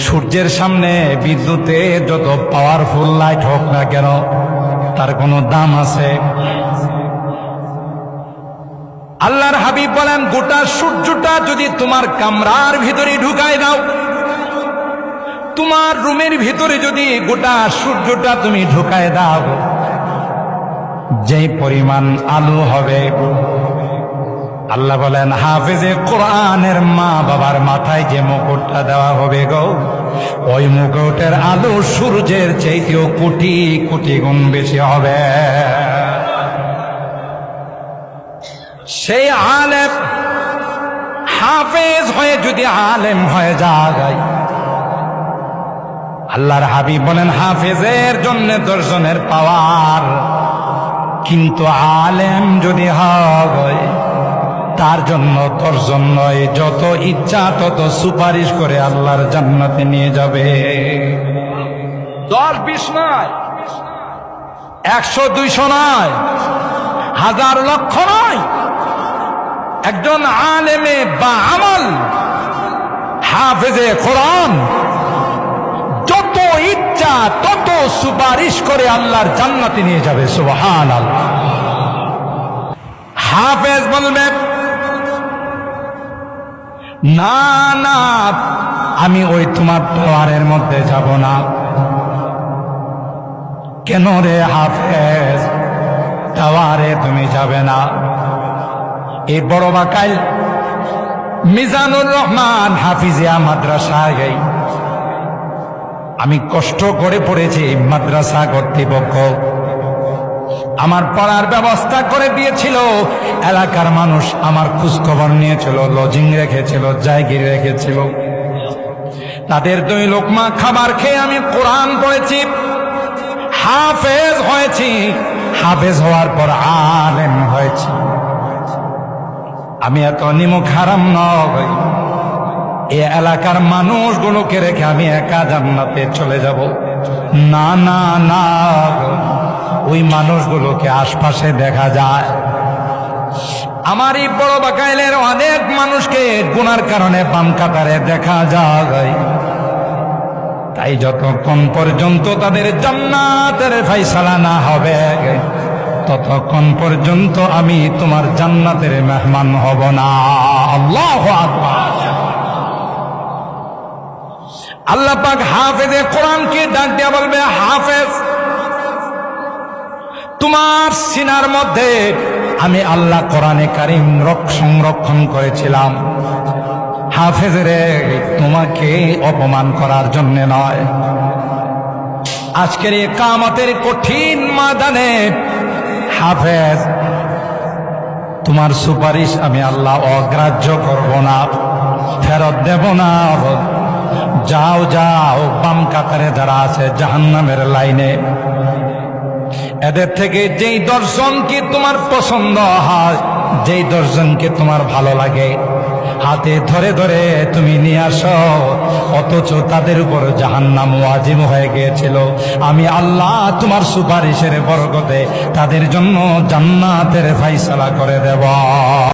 সূর্যের সামনে বিদ্যুতে যত পাওয়ারফুল লাইট হোক না কেন তার কোনো দাম আছে? আল্লাহর হাবিব বলেন, গোটা সূর্যটা যদি তোমার কামরার ভিতরে ঢুকায় দাও, তোমার রুমের ভিতরে যদি গোটা সূর্যটা তুমি ঢুকায় দাও, যেই পরিমাণ আলো হবে, আল্লাহ বলেন হাফেজে কোরআনের মা বাবার মাথায় যে মুকুটটা দেওয়া হবে গো, ওই মুকুটের আলো সূর্যের চাইতেও কোটি কোটি গুণ বেশি হবে। সেই আলেম হাফেজ হয়ে যদি আলেম হয়ে যায়, আল্লাহর হাবিব বলেন হাফেজের জন্য দর্শনের পাওয়ার, কিন্তু আলেম যদি হয় তার জন্য দর্শন নয়, যত ইচ্ছা তত সুপারিশ করে আল্লাহর জান্নাতে নিয়ে যাবে। 10-20 নয়, 100-200 নয়, 1000 লক্ষ নয়, একজন আলেমে বা আমল হাফেজে কোরআন যত ইচ্ছা তত সুপারিশ করে আল্লাহর জান্নাতে নিয়ে যাবে। সুবহানাল্লাহ। হাফেজ বলবে, না না, আমি ওই তোমার টাওয়ারের মধ্যে যাব না। কেন রে হাফেজ, টাওয়ারে তুমি যাবে না? এই বড় বাকাইল মিজানুর রহমান হাফিজিয়া মাদ্রাসায় আমি কষ্ট করে পড়েছি। মাদ্রাসা কর্তৃপক্ষ আমার পড়ার ব্যবস্থা করে দিয়েছিল, এলাকার মানুষ আমার খোঁজখবর নিয়েছিল, লজিং রেখেছিল, জায়গা রেখেছিল। তাদের 2 লোকমা খাবার খেয়ে আমি কোরআন পড়েছি, হাফেজ হয়েছি। হাফেজ হওয়ার পর আলেম হয়েছি। আমি এত নিমুখ হারাম নই, এই এলাকার মানুষগুলোকে রেখে আমি একা জান্নাতে চলে যাব? না না না, ওই মানুষগুলোকে আশপাশে দেখা যায়। আমার এই বড় বাকাইলের অনেক মানুষকে গুনার কারণে বাম কাতারে দেখা যায়। তাই যতক্ষণ পর্যন্ত তাদের জান্নাতের ফয়সালা না হবে, ততক্ষণ পর্যন্ত আমি তোমার জান্নাতের মেহমান হব না। আল্লাহু আকবার। আল্লাহ পাক হাফেজে কোরআনকে ডাক দিয়া বলবে, হাফেজ, তোমার সিনার মধ্যে আমি আল্লাহ কোরআনে কারীম সংরক্ষণ করেছিলাম। হাফেজ রে, তোমাকে অপমান করার জন্য নয়, আজকের এই কিয়ামতের কঠিন ময়দানে হাফেজ, তোমার সুপারিশ আমি আল্লাহ অগ্রাহ্য করব না, ফেরত দেব না। যাও যাও, বাম কাতারে যারা আছে জাহান্নামের লাইনে, এদের থেকে যেই দর্শনকে তোমার পছন্দ হয়, যেই দর্শনকে তোমার ভালো লাগে, হাতে ধরে ধরে তুমি নিয়ে আসো। অথচ তাদের উপর জাহান্নাম ওয়াজিব হয়ে গিয়েছিল, আমি আল্লাহ তোমার সুপারিশের বরকতে তাদের জন্য জান্নাতের ফয়সালা করে দেব।